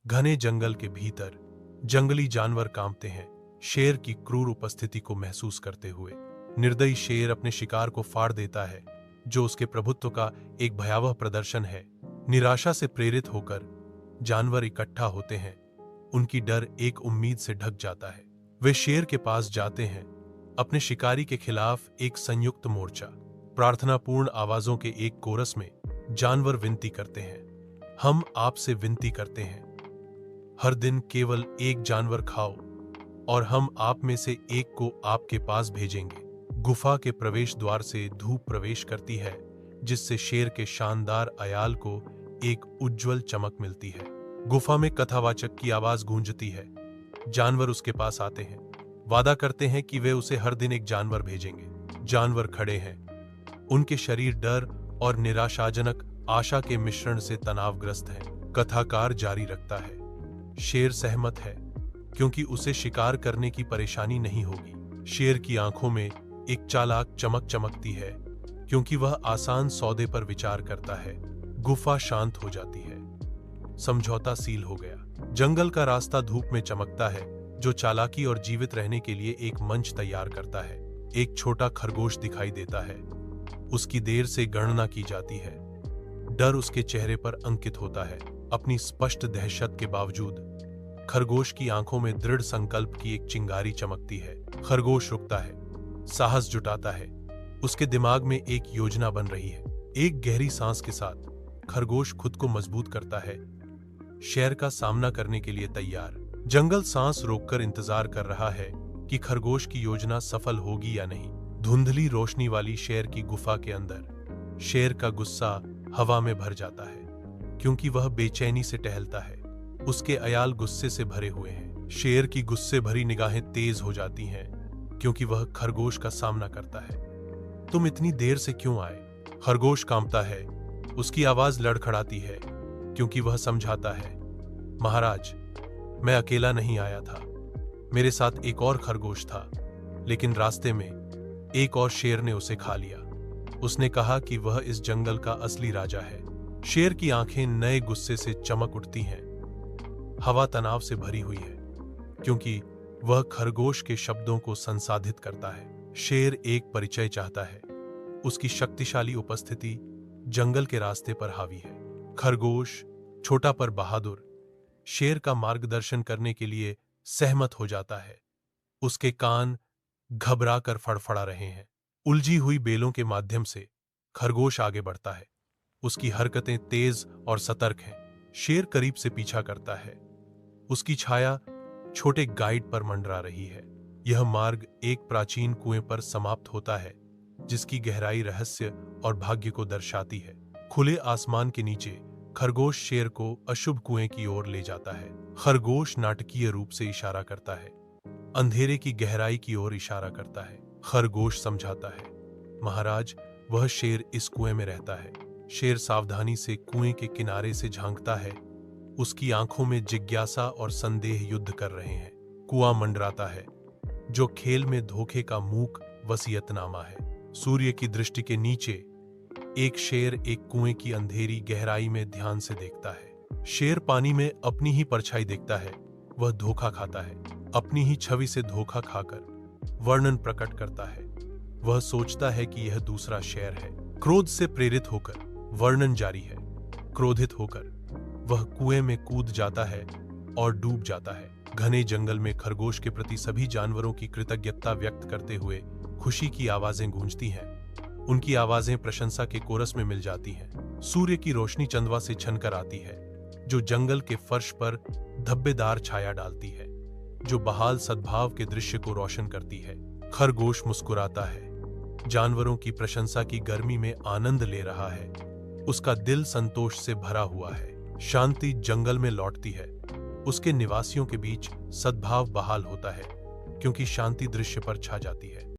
घने जंगल के भीतर जंगली जानवर कांपते हैं, शेर की क्रूर उपस्थिति को महसूस करते हुए। निर्दयी शेर अपने शिकार को फाड़ देता है, जो उसके प्रभुत्व का एक भयावह प्रदर्शन है। निराशा से प्रेरित होकर जानवर इकट्ठा होते हैं। उनकी डर एक उम्मीद से ढक जाता है। वे शेर के पास जाते हैं, अपने शिकारी के खिलाफ एक संयुक्त मोर्चा। प्रार्थनापूर्ण आवाजों के एक कोरस में जानवर विनती करते हैं, हम आपसे विनती करते हैं, हर दिन केवल एक जानवर खाओ और हम आप में से एक को आपके पास भेजेंगे। गुफा के प्रवेश द्वार से धूप प्रवेश करती है, जिससे शेर के शानदार अयाल को एक उज्जवल चमक मिलती है। गुफा में कथावाचक की आवाज गूंजती है। जानवर उसके पास आते हैं, वादा करते हैं कि वे उसे हर दिन एक जानवर भेजेंगे। जानवर खड़े हैं, उनके शरीर डर और निराशाजनक आशा के मिश्रण से तनावग्रस्त हैं। कथाकार जारी रखता है, शेर सहमत है क्योंकि उसे शिकार करने की परेशानी नहीं होगी। शेर की आंखों में एक चालाक चमक चमकती है क्योंकि वह आसान सौदे पर विचार करता है। गुफा शांत हो जाती है, समझौता सील हो गया। जंगल का रास्ता धूप में चमकता है, जो चालाकी और जीवित रहने के लिए एक मंच तैयार करता है। एक छोटा खरगोश दिखाई देता है, उसकी देर से गणना की जाती है। डर उसके चेहरे पर अंकित होता है। अपनी स्पष्ट दहशत के बावजूद खरगोश की आंखों में दृढ़ संकल्प की एक चिंगारी चमकती है। खरगोश रुकता है, साहस जुटाता है। उसके दिमाग में एक योजना बन रही है। एक गहरी सांस के साथ खरगोश खुद को मजबूत करता है, शेर का सामना करने के लिए तैयार। जंगल सांस रोककर इंतजार कर रहा है कि खरगोश की योजना सफल होगी या नहीं। धुंधली रोशनी वाली शेर की गुफा के अंदर शेर का गुस्सा हवा में भर जाता है, क्योंकि वह बेचैनी से टहलता है। उसके अयाल गुस्से से भरे हुए हैं। शेर की गुस्से भरी निगाहें तेज हो जाती हैं, क्योंकि वह खरगोश का सामना करता है। तुम इतनी देर से क्यों आए? खरगोश कांपता है, उसकी आवाज लड़खड़ाती है, क्योंकि वह समझाता है, महाराज, मैं अकेला नहीं आया था, मेरे साथ एक और खरगोश था, लेकिन रास्ते में एक और शेर ने उसे खा लिया। उसने कहा कि वह इस जंगल का असली राजा है। शेर की आंखें नए गुस्से से चमक उठती हैं। हवा तनाव से भरी हुई है, क्योंकि वह खरगोश के शब्दों को संसाधित करता है। शेर एक परिचय चाहता है। उसकी शक्तिशाली उपस्थिति जंगल के रास्ते पर हावी है। खरगोश, छोटा पर बहादुर, शेर का मार्गदर्शन करने के लिए सहमत हो जाता है। उसके कान घबरा कर फड़फड़ा रहे हैं। उलझी हुई बेलों के माध्यम से खरगोश आगे बढ़ता है। उसकी हरकतें तेज और सतर्क हैं। शेर करीब से पीछा करता है। उसकी छाया छोटे गाइड पर मंडरा रही है। यह मार्ग एक प्राचीन कुएं पर समाप्त होता है, जिसकी गहराई रहस्य और भाग्य को दर्शाती है। खुले आसमान के नीचे खरगोश शेर को अशुभ कुएं की ओर ले जाता है। खरगोश नाटकीय रूप से इशारा करता है, अंधेरे की गहराई की ओर इशारा करता है। खरगोश समझाता है, महाराज, वह शेर इस कुएं में रहता है। शेर सावधानी से कुएं के किनारे से झांकता है। उसकी आंखों में जिज्ञासा और संदेह युद्ध कर रहे हैं। कुआं मंडराता है, जो खेल में धोखे का मूक वसीयतनामा है। सूर्य की दृष्टि के नीचे एक शेर एक कुएं की अंधेरी गहराई में ध्यान से देखता है। शेर पानी में अपनी ही परछाई देखता है। वह धोखा खाता है, अपनी ही छवि से धोखा खाकर वर्णन प्रकट करता है। वह सोचता है कि यह दूसरा शेर है। क्रोध से प्रेरित होकर वर्णन जारी है। क्रोधित होकर वह कुएं में कूद जाता है और डूब जाता है। घने जंगल में खरगोश के प्रति सभी जानवरों की कृतज्ञता व्यक्त करते हुए खुशी की आवाजें गूंजती हैं। उनकी आवाजें प्रशंसा के कोरस में मिल जाती हैं। सूर्य की रोशनी चंदवा से छनकर आती है, जो जंगल के फर्श पर धब्बेदार छाया डालती है, जो बहाल सद्भाव के दृश्य को रोशन करती है। खरगोश मुस्कुराता है, जानवरों की प्रशंसा की गर्मी में आनंद ले रहा है। उसका दिल संतोष से भरा हुआ है। शांति जंगल में लौटती है। उसके निवासियों के बीच सद्भाव बहाल होता है, क्योंकि शांति दृश्य पर छा जाती है।